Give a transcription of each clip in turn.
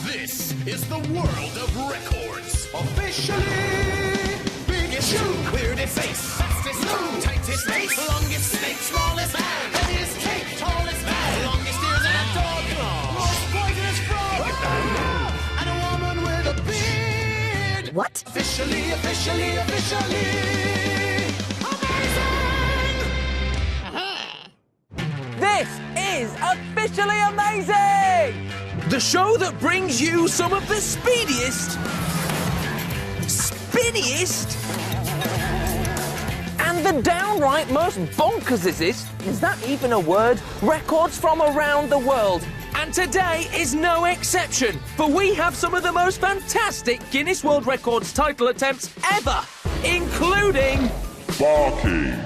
This is the world of records. Officially biggest shoe, weirdest face, fastest move, tightest race, longest snake, smallest man, heaviest cake, tallest man, longest ears and a dog, most poisonous frog, and a woman with a beard. What? Officially amazing! This is Officially Amazing! The show that brings you some of the speediest, spinniest, and the downright most bonkersest, is that even a word? Records from around the world. And today is no exception, for we have some of the most fantastic Guinness World Records title attempts ever, including... barking.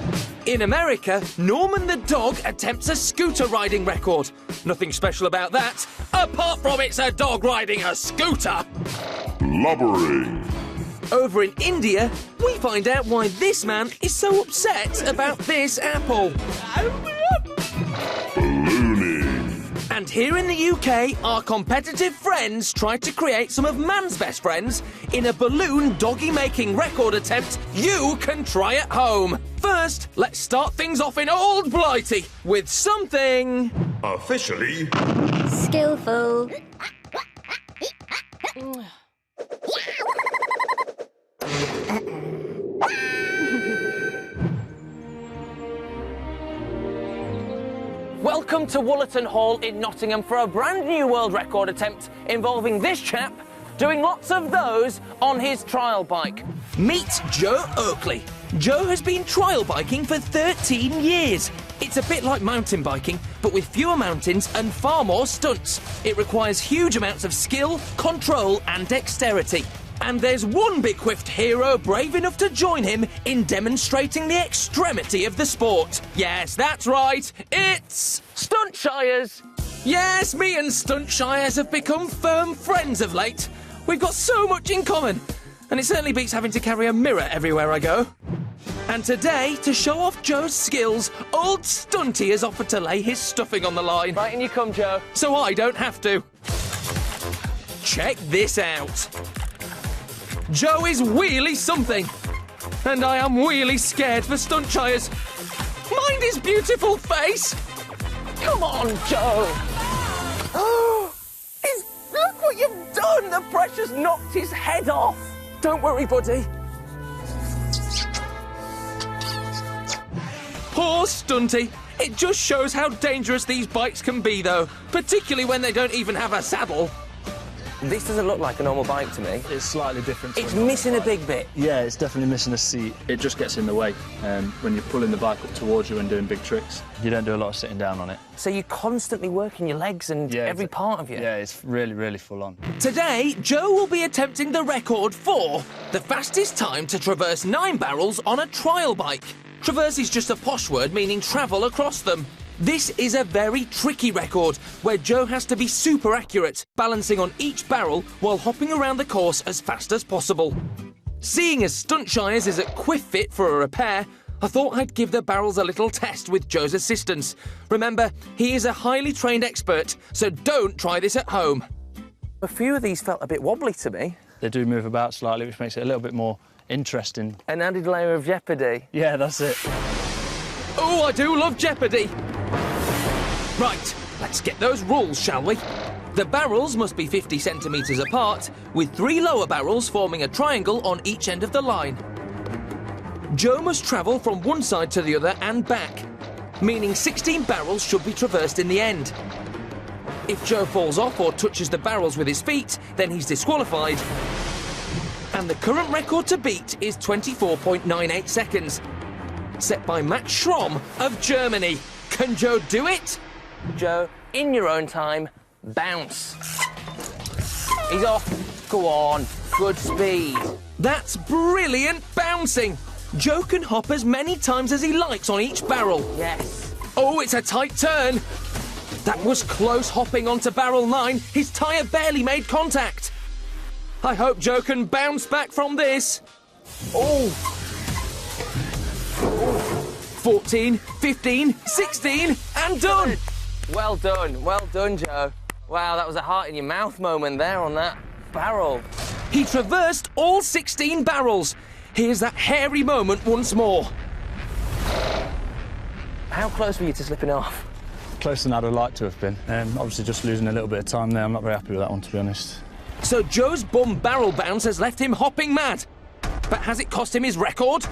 In America, Norman the dog attempts a scooter riding record. Nothing special about that, apart from it's a dog riding a scooter. Blubbering. Over in India, we find out why this man is so upset about this apple. Ballooning. And here in the UK, our competitive friends tried to create some of man's best friends in a balloon doggy-making record attempt you can try at home. First, let's start things off in Old Blighty with something... Officially Skillful. Welcome to Woollerton Hall in Nottingham for a brand new world record attempt involving this chap doing lots of those on his trial bike. Meet Joe Oakley. Joe has been trial biking for 13 years. It's a bit like mountain biking, but with fewer mountains and far more stunts. It requires huge amounts of skill, control and dexterity. And there's one big-quiffed hero brave enough to join him in demonstrating the extremity of the sport. Yes, that's right, it's Stuntshires. Yes, me and Stuntshires have become firm friends of late. We've got so much in common, and it certainly beats having to carry a mirror everywhere I go. And today, to show off Joe's skills, old Stunty has offered to lay his stuffing on the line. Right, in you come, Joe. So I don't have to. Check this out. Joe is really something. And I am really scared for Stuntshires. Mind his beautiful face. Come on, Joe. Look what you've done. The pressure's knocked his head off. Don't worry, buddy. Poor Stunty. It just shows how dangerous these bikes can be, though, particularly when they don't even have a saddle. This doesn't look like a normal bike to me. It's slightly different. It's missing a big bit. Yeah, it's definitely missing a seat. It just gets in the way when you're pulling the bike up towards you and doing big tricks. You don't do a lot of sitting down on it. So you're constantly working your legs and every part of you? Yeah, it's really, really full on. Today, Joe will be attempting the record for the fastest time to traverse 9 barrels on a trial bike. Traverse is just a posh word meaning travel across them. This is a very tricky record where Joe has to be super accurate, balancing on each barrel while hopping around the course as fast as possible. Seeing as Stuntshires is at Quiff Fit for a repair, I thought I'd give the barrels a little test with Joe's assistance. Remember, he is a highly trained expert, so don't try this at home. A few of these felt a bit wobbly to me. They do move about slightly, which makes it a little bit more interesting. An added layer of jeopardy. Yeah, that's it. Oh, I do love jeopardy. Right, let's get those rules, shall we? The barrels must be 50 centimetres apart, with 3 lower barrels forming a triangle on each end of the line. Joe must travel from one side to the other and back, meaning 16 barrels should be traversed in the end. If Joe falls off or touches the barrels with his feet, then he's disqualified. And the current record to beat is 24.98 seconds, set by Max Schromm of Germany. Can Joe do it? Joe, in your own time, bounce. He's off. Go on. Good speed. That's brilliant bouncing. Joe can hop as many times as he likes on each barrel. Yes. Oh, it's a tight turn. That was close hopping onto barrel 9. His tyre barely made contact. I hope Joe can bounce back from this. Oh. 14, 15, 16, and done. Well done, Joe. Wow, that was a heart-in-your-mouth moment there on that barrel. He traversed all 16 barrels. Here's that hairy moment once more. How close were you to slipping off? Closer than I'd have liked to have been. Obviously just losing a little bit of time there. I'm not very happy with that one, to be honest. So Joe's bum barrel bounce has left him hopping mad. But has it cost him his record?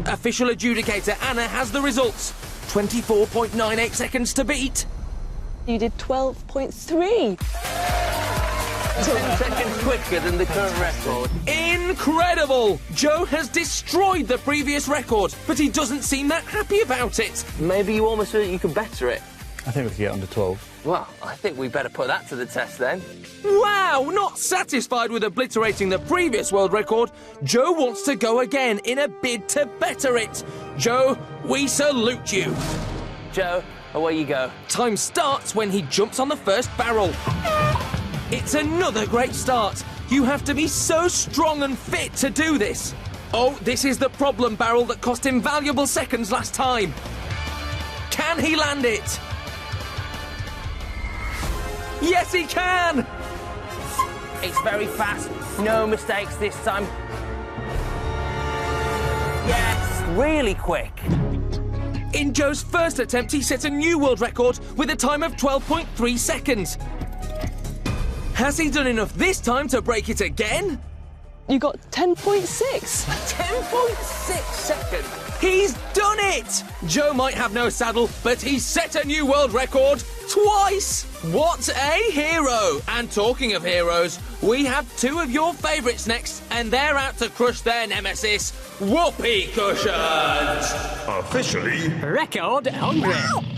Official adjudicator Anna has the results. 24.98 seconds to beat. You did 12.3. 10 seconds quicker than the current record. Incredible! Joe has destroyed the previous record, but he doesn't seem that happy about it. Maybe you almost feel you could better it. I think we could get under 12. Well, I think we better put that to the test then. Wow! Not satisfied with obliterating the previous world record, Joe wants to go again in a bid to better it. Joe, we salute you. Joe, away you go. Time starts when he jumps on the first barrel. It's another great start. You have to be so strong and fit to do this. Oh, this is the problem barrel that cost him valuable seconds last time. Can he land it? Yes, he can! It's very fast. No mistakes this time. Yes, really quick. In Joe's first attempt, he set a new world record with a time of 12.3 seconds. Has he done enough this time to break it again? You got 10.6. 10.6 seconds. He's done it! Joe might have no saddle, but he's set a new world record twice! What a hero! And talking of heroes, we have two of your favourites next, and they're out to crush their nemesis, Whoopee Cushions! Officially Record 100.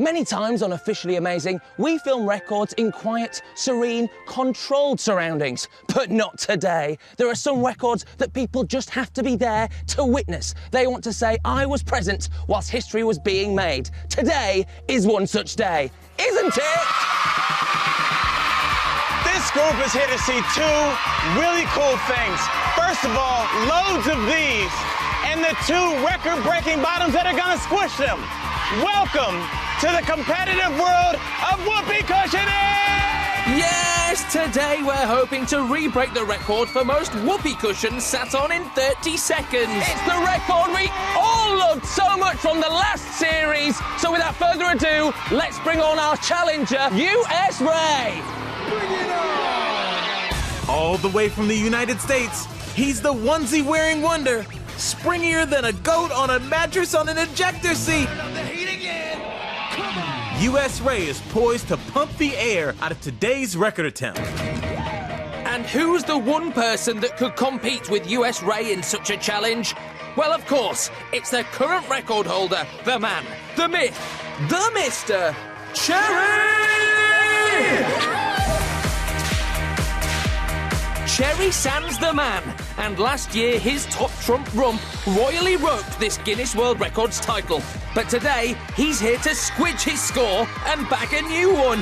Many times on Officially Amazing, we film records in quiet, serene, controlled surroundings. But not today. There are some records that people just have to be there to witness. They want to say, I was present whilst history was being made. Today is one such day, isn't it? This group is here to see two really cool things. First of all, loads of these, and the two record-breaking bottoms that are gonna squish them. Welcome to the competitive world of Whoopee Cushioning! Yes, today we're hoping to re-break the record for most whoopee cushions sat on in 30 seconds. It's the record we all loved so much from the last series. So without further ado, let's bring on our challenger, US Ray. Bring it on! All the way from the United States, he's the onesie-wearing wonder. Springier than a goat on a mattress on an ejector seat. US Ray is poised to pump the air out of today's record attempt. And who's the one person that could compete with US Ray in such a challenge? Well, of course, it's the current record holder, the man, the myth, the Mr. Cherry! Cherry Sands the man, and last year his top trump rump royally roped this Guinness World Records title. But today, he's here to squidge his score and bag a new one.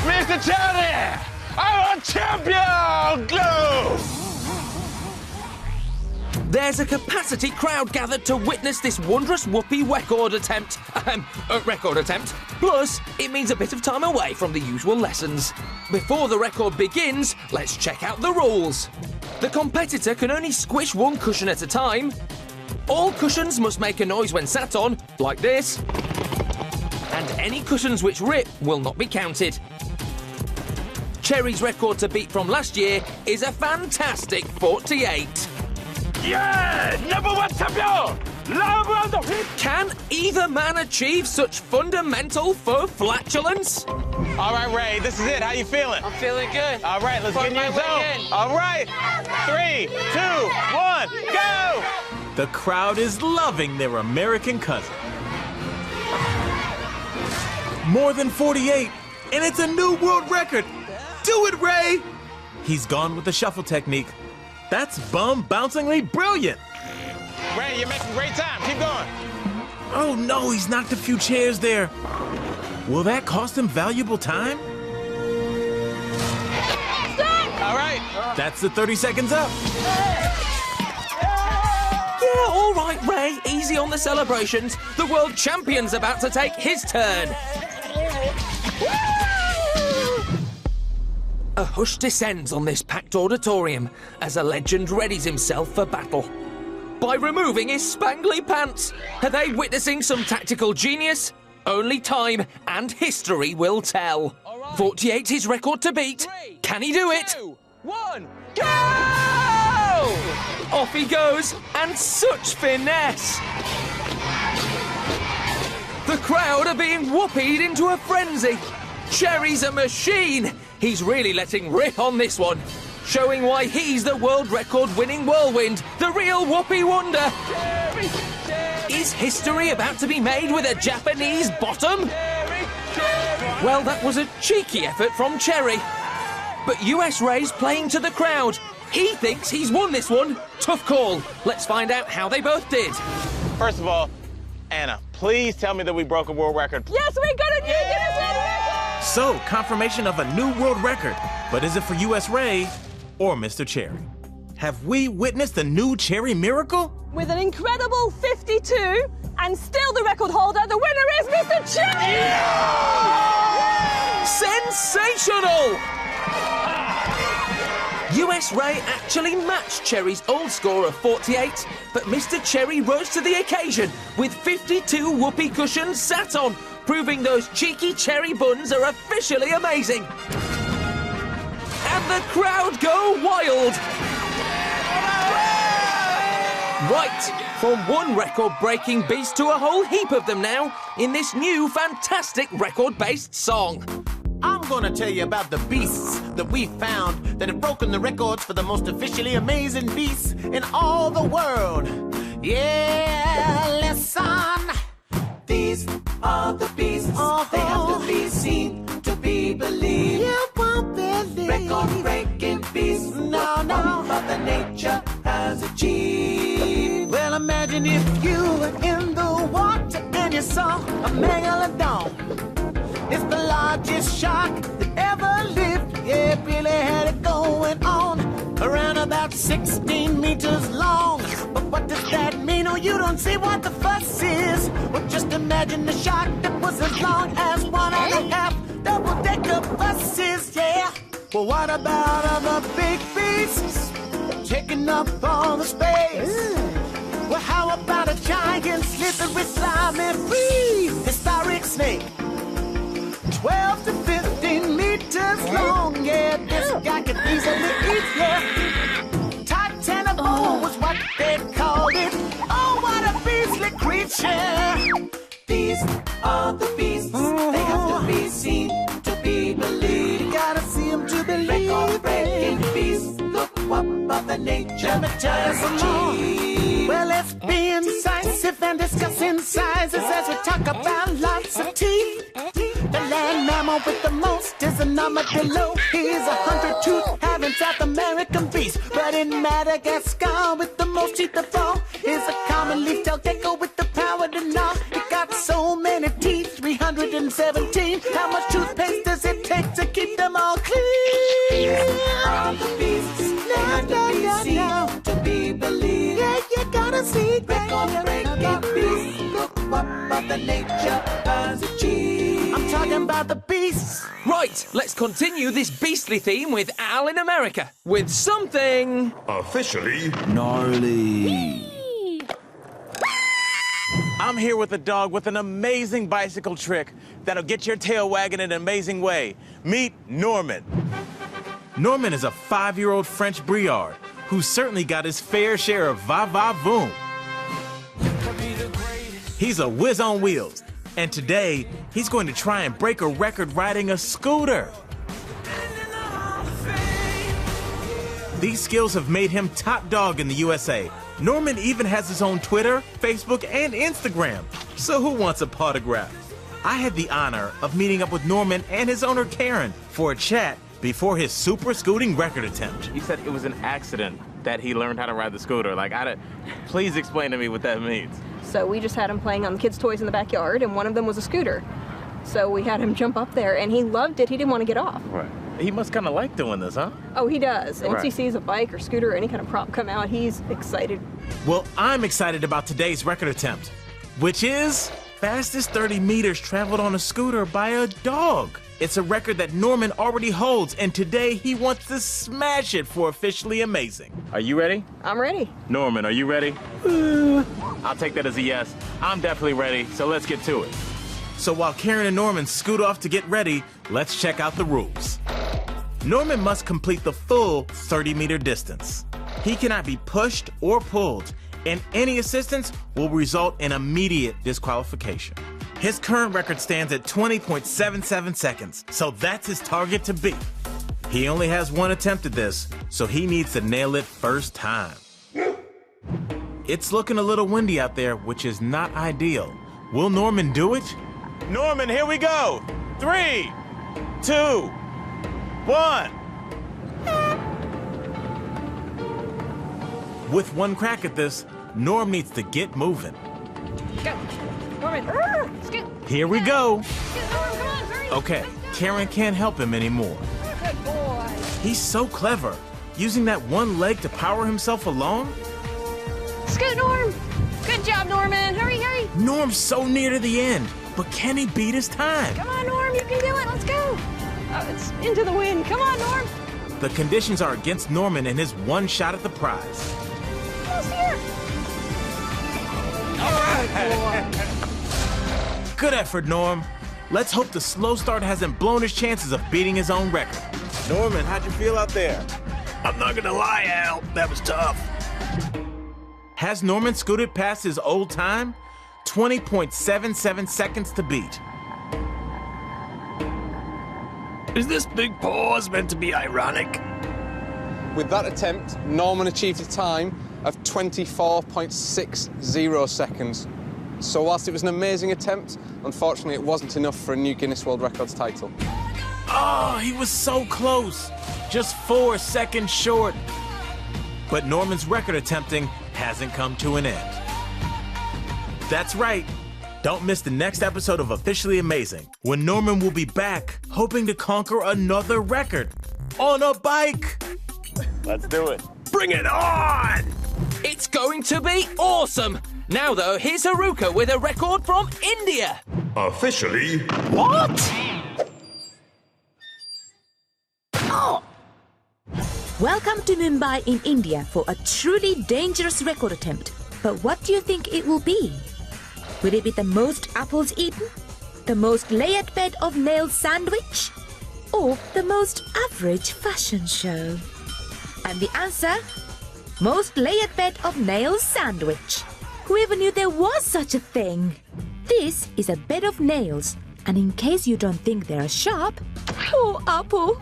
Mr. Cherry, I'm a champion! Glow! There's a capacity crowd gathered to witness this wondrous whoopee record attempt. Plus, it means a bit of time away from the usual lessons. Before the record begins, let's check out the rules. The competitor can only squish one cushion at a time. All cushions must make a noise when sat on, like this. And any cushions which rip will not be counted. Cherry's record to beat from last year is a fantastic 48. Yeah! Number one champion! Can either man achieve such fundamental faux flatulence? All right, Ray, this is it. How you feeling? I'm feeling good. All right, let's get in your zone. All right, 3, 2, 1, go! The crowd is loving their American cousin. More than 48, and it's a new world record. Do it, Ray! He's gone with the shuffle technique. That's bouncingly brilliant. Ray, you're making great time. Keep going. Oh no, he's knocked a few chairs there. Will that cost him valuable time? All right. That's the 30 seconds up. all right, Ray, easy on the celebrations. The world champion's about to take his turn. A hush descends on this packed auditorium as a legend readies himself for battle. By removing his spangly pants, are they witnessing some tactical genius? Only time and history will tell. 48 his record to beat. Can he do it? 2, 1, Go! Off he goes, and such finesse! The crowd are being whoopied into a frenzy. Cherry's a machine. He's really letting rip on this one, showing why he's the world record-winning whirlwind, the real whoopee wonder. Cherry, cherry, Is history about to be made with a Japanese bottom? cherry, cherry. Well, that was a cheeky effort from Cherry. But US Ray's playing to the crowd. He thinks he's won this one. Tough call. Let's find out how they both did. First of all, Anna, please tell me that we broke a world record. Yes, we got a new Guinness World Record! So, confirmation of a new world record. But is it for US Ray or Mr. Cherry? Have we witnessed a new Cherry miracle? With an incredible 52, and still the record holder, the winner is Mr. Cherry! Sensational! US Ray actually matched Cherry's old score of 48, but Mr. Cherry rose to the occasion with 52 whoopee cushions sat on, proving those cheeky cherry buns are officially amazing. And the crowd go wild. Right, from one record-breaking beast to a whole heap of them now in this new fantastic record-based song. I'm gonna tell you about the beasts that we found that have broken the records for the most officially amazing beasts in all the world. Yeah, listen. These are the beasts. They have to be seen to be believed. You won't believe. Record-breaking beasts. No, no. Mother Nature has achieved. Well, imagine if you were in the water and you saw a megalodon. It's the largest shark that ever lived. Yeah, it really had it going on. Around about 16 meters long. But what does that mean? Oh, you don't see what the fuss is. Well, just imagine a shark that was as long as 1.5 double-decker buses, yeah. Well, what about other big beasts taking up all the space? Well, how about a giant slithery, slimy, free historic snake? 12 to 15 meters long, yeah, this guy could easily eat, yeah. Titanable was what they called it. Oh, what a beastly creature. These are the beasts. They have to be seen to be believed. You gotta see them to believe. Record-breaking beasts. Look what Mother Nature has achieved. Well, let's be incisive and discussing sizes as we talk about lots of teeth. The land mammal with the most is an armadillo. He's 100-tooth having South American beast. But in Madagascar with the most teeth of all is a common leaf-tailed gecko with the power to gnaw. It got so many teeth, 317. How much toothpaste does it take to keep them all clean? All the beasts, now, to be believed. Yeah, you gotta see record-breaking beasts. Look what Mother Nature has achieved. I'm talking about the beasts. Right, let's continue this beastly theme with Al in America with something Officially Gnarly. I'm here with a dog with an amazing bicycle trick that'll get your tail wagging in an amazing way. Meet Norman. Norman is a 5-year-old French Briard who's certainly got his fair share of va-va-voom. He's a whiz on wheels, and today he's going to try and break a record riding a scooter. These skills have made him top dog in the USA. Norman even has his own Twitter, Facebook, and Instagram. So who wants a autograph? I had the honor of meeting up with Norman and his owner Karen for a chat before his super scooting record attempt. He said it was an accident that he learned how to ride the scooter. Please explain to me what that means. So we just had him playing on kids' toys in the backyard, and one of them was a scooter. So we had him jump up there, and he loved it. He didn't want to get off. Right. He must kind of like doing this, huh? Oh, he does. Once he Right. sees a bike or scooter or any kind of prop come out, he's excited. Well, I'm excited about today's record attempt, which is fastest 30 meters traveled on a scooter by a dog. It's a record that Norman already holds, and today he wants to smash it for officially amazing. Are you ready? I'm ready. Norman, are you ready? I'll take that as a yes. I'm definitely ready, so let's get to it. So while Karen and Norman scoot off to get ready, let's check out the rules. Norman must complete the full 30-meter distance. He cannot be pushed or pulled, and any assistance will result in immediate disqualification. His current record stands at 20.77 seconds, so that's his target to beat. He only has one attempt at this, so he needs to nail it first time. It's looking a little windy out there, which is not ideal. Will Norman do it? Norman, here we go. 3, 2, 1. With one crack at this, Norm needs to get moving. Go. Norman. Scoot. Here we go. Scoot, Norman, come on, hurry. Okay, Karen can't help him anymore. Good boy. He's so clever, using that one leg to power himself along. Scoot, Norm. Good job, Norman. Hurry, hurry. Norm's so near to the end, but can he beat his time? Come on, Norm. You can do it. Let's go. Oh, it's into the wind. Come on, Norm. The conditions are against Norman and his one shot at the prize. Almost here. All right, boy. Good effort, Norm. Let's hope the slow start hasn't blown his chances of beating his own record. Norman, how'd you feel out there? I'm not gonna lie, Al. That was tough. Has Norman scooted past his old time? 20.77 seconds to beat. Is this big pause meant to be ironic? With that attempt, Norman achieved a time of 24.60 seconds. So whilst it was an amazing attempt, unfortunately it wasn't enough for a new Guinness World Records title. Oh, he was so close. Just 4 seconds short. But Norman's record attempting hasn't come to an end. That's right. Don't miss the next episode of Officially Amazing, when Norman will be back, hoping to conquer another record on a bike. Let's do it. Bring it on! It's going to be awesome! Now, though, here's Haruka with a record from India. Officially. What? Welcome to Mumbai in India for a truly dangerous record attempt. But what do you think it will be? Will it be the most apples eaten? The most layered bed of nails sandwich? Or the most average fashion show? And the answer? Most layered bed of nails sandwich. Whoever knew there was such a thing? This is a bed of nails, and in case you don't think they're sharp, poor apple.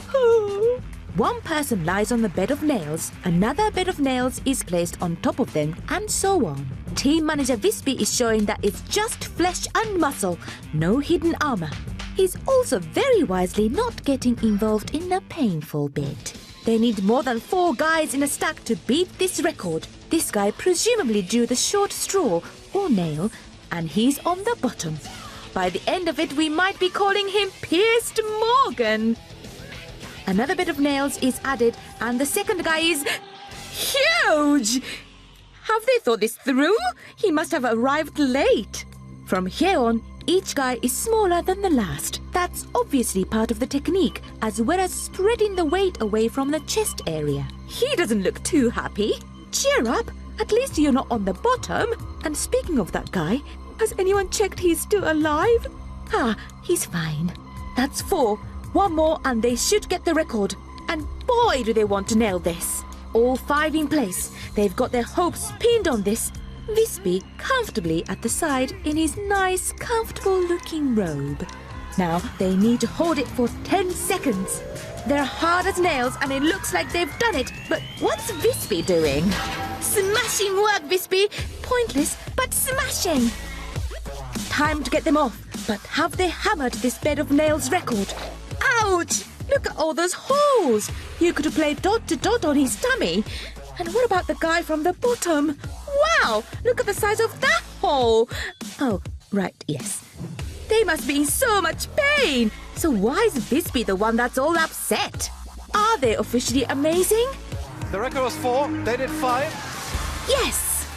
One person lies on the bed of nails, another bed of nails is placed on top of them, and so on. Team manager Vispy is showing that it's just flesh and muscle, no hidden armor. He's also very wisely not getting involved in a painful bit. They need more than 4 guys in a stack to beat this record. This guy presumably drew the short straw, or nail, and he's on the bottom. By the end of it, we might be calling him Pierced Morgan. Another bit of nails is added, and the second guy is huge! Have they thought this through? He must have arrived late. From here on, each guy is smaller than the last. That's obviously part of the technique, as well as spreading the weight away from the chest area. He doesn't look too happy. Cheer up, at least you're not on the bottom. And speaking of that guy, has anyone checked he's still alive? Ah, he's fine. That's 4. One more and they should get the record. And boy, do they want to nail this. All 5 in place. They've got their hopes pinned on this. Vispy comfortably at the side in his nice, comfortable-looking robe. Now, they need to hold it for 10 seconds. They're hard as nails and it looks like they've done it. But what's Vispy doing? Smashing work, Vispy. Pointless, but smashing. Time to get them off. But have they hammered this bed of nails record? Ouch! Look at all those holes. You could have played dot to dot on his tummy. And what about the guy from the bottom? Wow! Look at the size of that hole. Oh, right, yes. They must be in so much pain. So why is Bisbee the one that's all upset? Are they officially amazing? The record was 4, they did 5. Yes!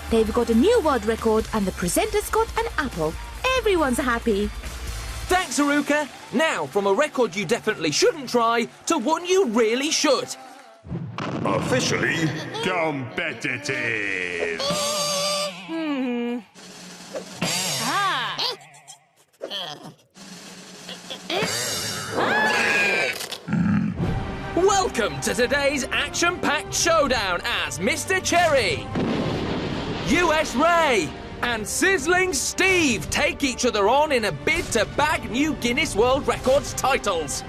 They've got a new world record and the presenters got an apple. Everyone's happy. Thanks, Haruka. Now, from a record you definitely shouldn't try to one you really should. Officially competitive. Welcome to today's action-packed showdown as Mr. Cherry, US Ray, and Sizzling Steve take each other on in a bid to bag new Guinness World Records titles.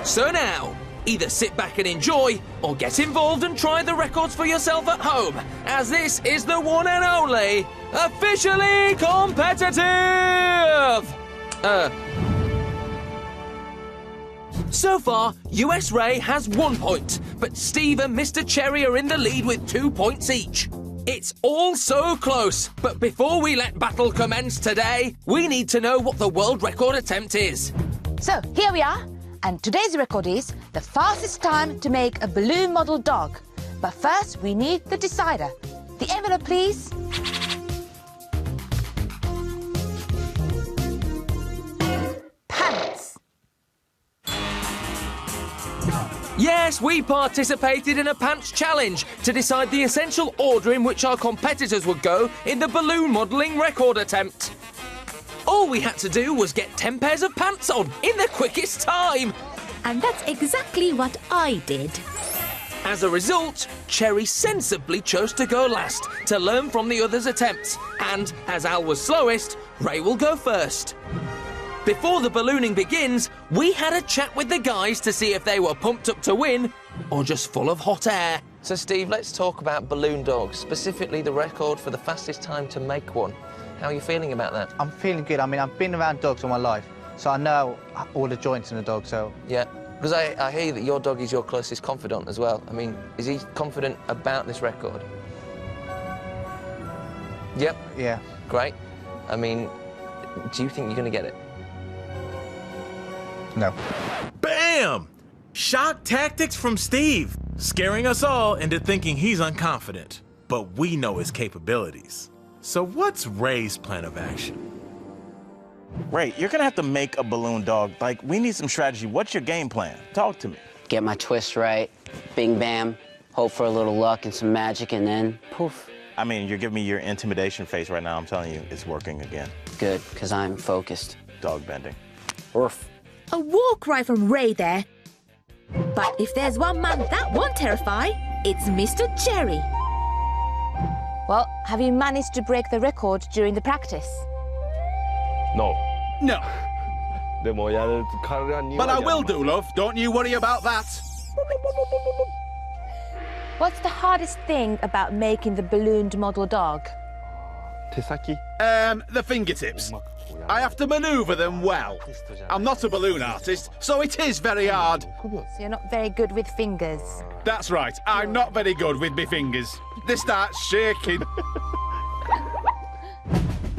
So now, either sit back and enjoy, or get involved and try the records for yourself at home, as this is the one and only Officially Competitive! So far, US Ray has 1 point, but Steve and Mr. Cherry are in the lead with 2 points each. It's all so close, but before we let battle commence today, we need to know what the world record attempt is. So, here we are, and today's record is the fastest time to make a balloon model dog. But first, we need the decider. The envelope, please. Pants. Yes, we participated in a pants challenge to decide the essential order in which our competitors would go in the balloon modelling record attempt. All we had to do was get 10 pairs of pants on in the quickest time. And that's exactly what I did. As a result, Cherry sensibly chose to go last to learn from the others' attempts. And as Al was slowest, Ray will go first. Before the ballooning begins, we had a chat with the guys to see if they were pumped up to win or just full of hot air. So, Steve, let's talk about balloon dogs, specifically the record for the fastest time to make one. How are you feeling about that? I'm feeling good. I mean, I've been around dogs all my life, so I know all the joints in a dog, so... Yeah, because I hear that your dog is your closest confidant as well. I mean, is he confident about this record? Yep. Yeah. Great. I mean, do you think you're going to get it? No. Bam! Shock tactics from Steve, scaring us all into thinking he's unconfident. But we know his capabilities. So what's Ray's plan of action? Ray, you're gonna have to make a balloon dog. Like, we need some strategy. What's your game plan? Talk to me. Get my twist right, bing bam, hope for a little luck and some magic, and then poof. I mean, you're giving me your intimidation face right now. I'm telling you, it's working again. Good, because I'm focused. Dog bending. Orf. A war cry from Ray there. But if there's one man that won't terrify, it's Mr. Cherry. Well, have you managed to break the record during the practice? No. No. But I will do, love. Don't you worry about that. What's the hardest thing about making the ballooned model dog? The fingertips. I have to manoeuvre them well. I'm not a balloon artist, so it is very hard. So you're not very good with fingers. That's right, I'm not very good with my fingers. They start shaking.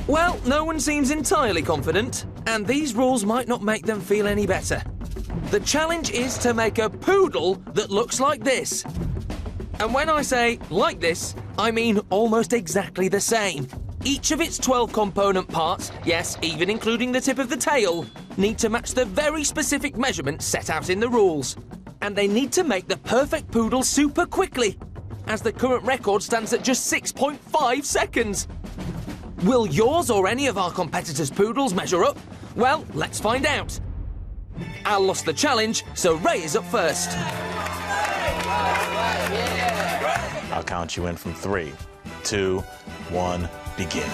Well, no one seems entirely confident, and these rules might not make them feel any better. The challenge is to make a poodle that looks like this. And when I say like this, I mean almost exactly the same. Each of its 12 component parts, yes, even including the tip of the tail, need to match the very specific measurements set out in the rules. And they need to make the perfect poodle super quickly, as the current record stands at just 6.5 seconds. Will yours or any of our competitors' poodles measure up? Well, let's find out. Al lost the challenge, so Ray is up first. I'll count you in from 3, 2, 1, begin.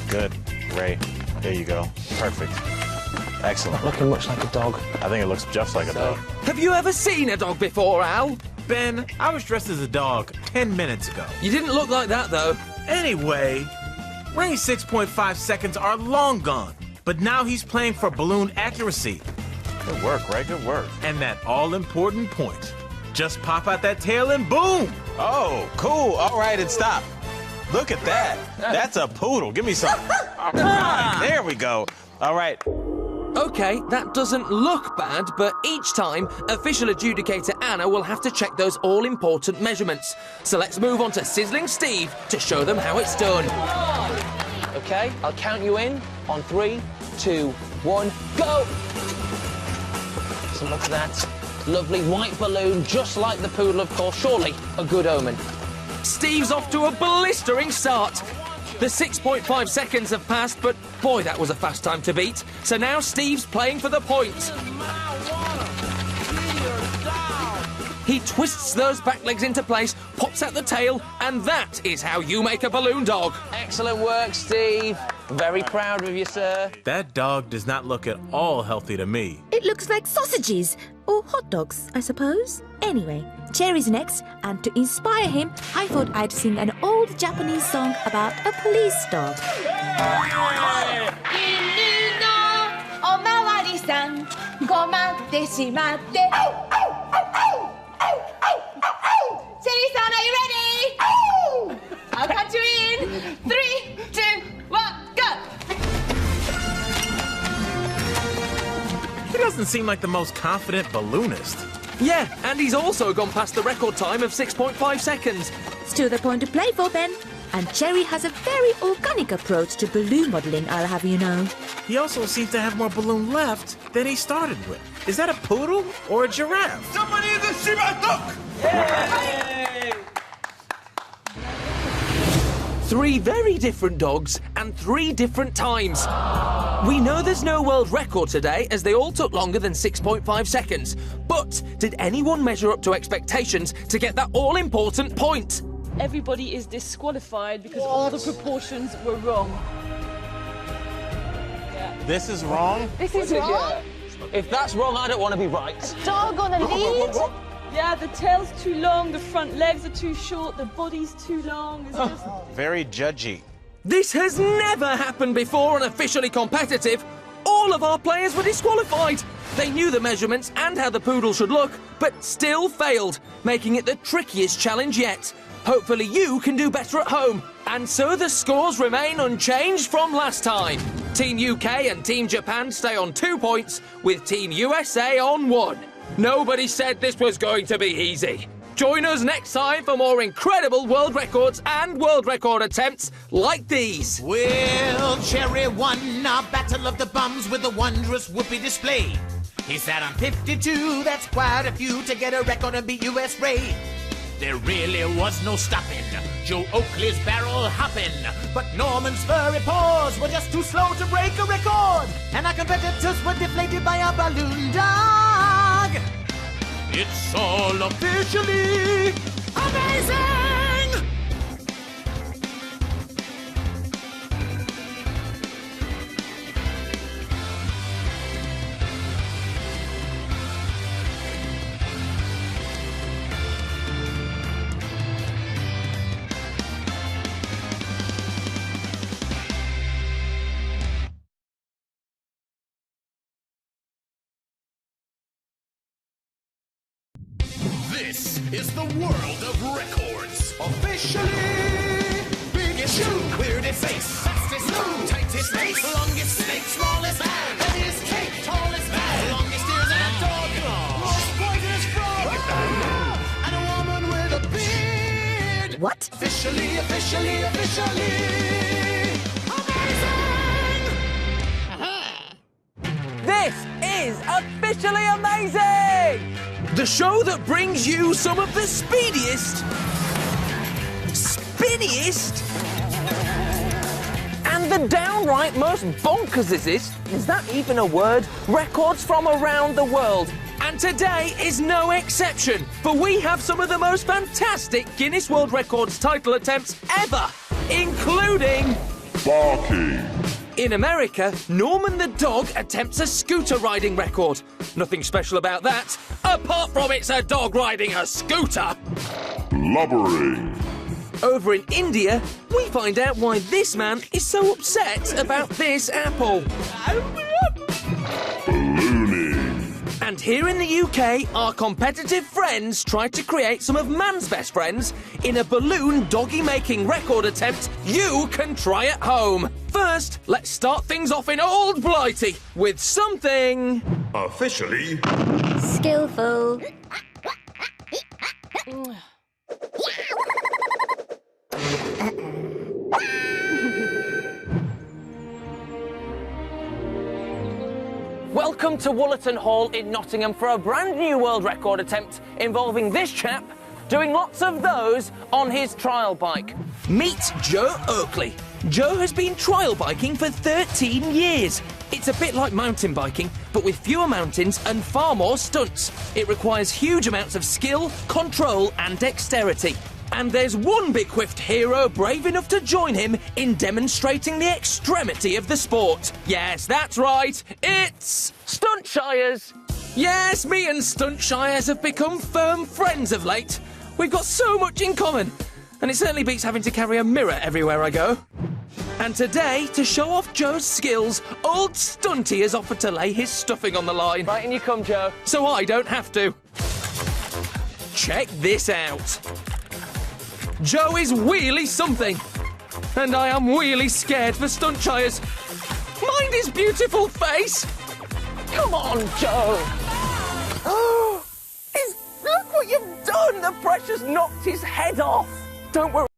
Good. Ray, there you go. Perfect. Excellent. Looking much like a dog. I think it looks just like a dog. Have you ever seen a dog before, Al? Ben, I was dressed as a dog 10 minutes ago. You didn't look like that, though. Anyway, Ray's 6.5 seconds are long gone, but now he's playing for balloon accuracy. Good work, Ray, good work. And that all-important point. Just pop out that tail and boom! Oh, cool. All right, and stop. Look at that. That's a poodle. Give me some. There we go. All right. OK, that doesn't look bad, but each time, official adjudicator Anna will have to check those all-important measurements. So let's move on to Sizzling Steve to show them how it's done. OK, I'll count you in on 3, 2, 1, go! So look at that. Lovely white balloon, just like the poodle, of course. Surely a good omen. Steve's off to a blistering start. The 6.5 seconds have passed, but boy, that was a fast time to beat. So now Steve's playing for the point. He twists those back legs into place, pops out the tail, and that is how you make a balloon dog. Excellent work, Steve. Very proud of you, sir. That dog does not look at all healthy to me. It looks like sausages, or hot dogs, I suppose. Anyway, Cherry's next, and to inspire him, I thought I'd sing an old Japanese song about a police dog. Cherry-san, are you ready? I'll count you in. 3, 2, 1, go! He doesn't seem like the most confident balloonist. Yeah, and he's also gone past the record time of 6.5 seconds. Still the point to play for, Ben. And Cherry has a very organic approach to balloon modelling, I'll have you know. He also seems to have more balloon left than he started with. Is that a poodle or a giraffe? Somebody in the Shiba duck! Yay! 3 very different dogs and 3 different times. We know there's no world record today, as they all took longer than 6.5 seconds. But did anyone measure up to expectations to get that all-important point? Everybody is disqualified because all the proportions were wrong. This is wrong? This is wrong? If that's wrong, I don't want to be right. Dog on a lead? Yeah, the tail's too long, the front legs are too short, the body's too long. It's just... Very judgy. This has never happened before on Officially Competitive. All of our players were disqualified. They knew the measurements and how the poodle should look, but still failed, making it the trickiest challenge yet. Hopefully you can do better at home. And so the scores remain unchanged from last time. Team UK and Team Japan stay on 2 points, with Team USA on 1. Nobody said this was going to be easy. Join us next time for more incredible world records and world record attempts like these. Well, Cherry won our Battle of the Bums with a wondrous whoopee display. He sat on 52, that's quite a few, to get a record and beat US Ray. There really was no stopping Joe Oakley's barrel hopping, but Norman's furry paws were just too slow to break a record, and our competitors were deflated by a balloon dog. It's all officially amazing! This is the world of records. Officially biggest shoe, weirdest face, fastest move, tightest race, longest snake, smallest man, heaviest cake, tallest man, longest ears and a dog, most poisonous frog, and a woman with a beard. What? Officially amazing! This is Officially Amazing! The show that brings you some of the speediest, spinniest, and the downright most bonkersest, is that even a word? Records from around the world. And today is no exception, for we have some of the most fantastic Guinness World Records title attempts ever, including... Barking. In America, Norman the dog attempts a scooter riding record. Nothing special about that, apart from it's a dog riding a scooter. Blubbering. Over in India, we find out why this man is so upset about this apple. Ballooning. And here in the UK, our competitive friends tried to create some of man's best friends in a balloon doggy-making record attempt you can try at home. First, let's start things off in Old Blighty with something... officially... skillful. Welcome to Woollerton Hall in Nottingham for a brand new world record attempt involving this chap doing lots of those on his trial bike. Meet Joe Oakley. Joe has been trial biking for 13 years. It's a bit like mountain biking, but with fewer mountains and far more stunts. It requires huge amounts of skill, control and dexterity. And there's one bequeathed hero brave enough to join him in demonstrating the extremity of the sport. Yes, that's right, it's Stuntshires. Yes, me and Stuntshires have become firm friends of late. We've got so much in common, and it certainly beats having to carry a mirror everywhere I go. And today, to show off Joe's skills, old Stunty has offered to lay his stuffing on the line. Right, in you come, Joe. So I don't have to. Check this out. Joe is really something. And I am really scared for Stuntshires. Mind his beautiful face. Come on, Joe. Oh, look what you've done. The pressure's knocked his head off. Don't worry.